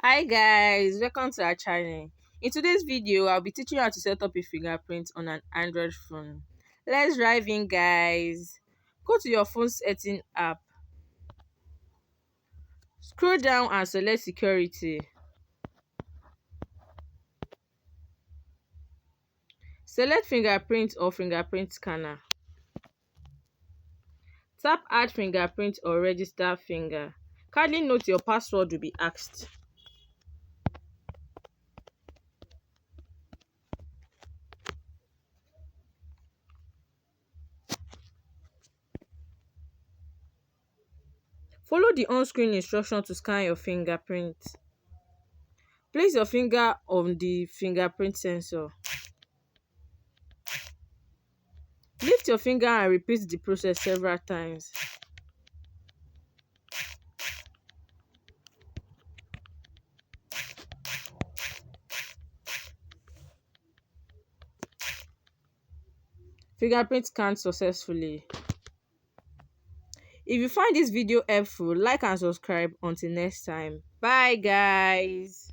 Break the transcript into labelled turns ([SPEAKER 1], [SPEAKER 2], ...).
[SPEAKER 1] Hi guys, welcome to our channel. In today's video, I'll be teaching you how to set up a fingerprint on an Android phone. Let's dive in guys. Go to your phone setting app. Scroll down and select security. Select fingerprint or fingerprint scanner. Tap add fingerprint or register finger. Kindly note your password will be asked. Follow the on-screen instruction to scan your fingerprint. Place your finger on the fingerprint sensor. Lift your finger and repeat the process several times. Fingerprint scanned successfully. If you find this video helpful, like and subscribe. Until next time. Bye guys.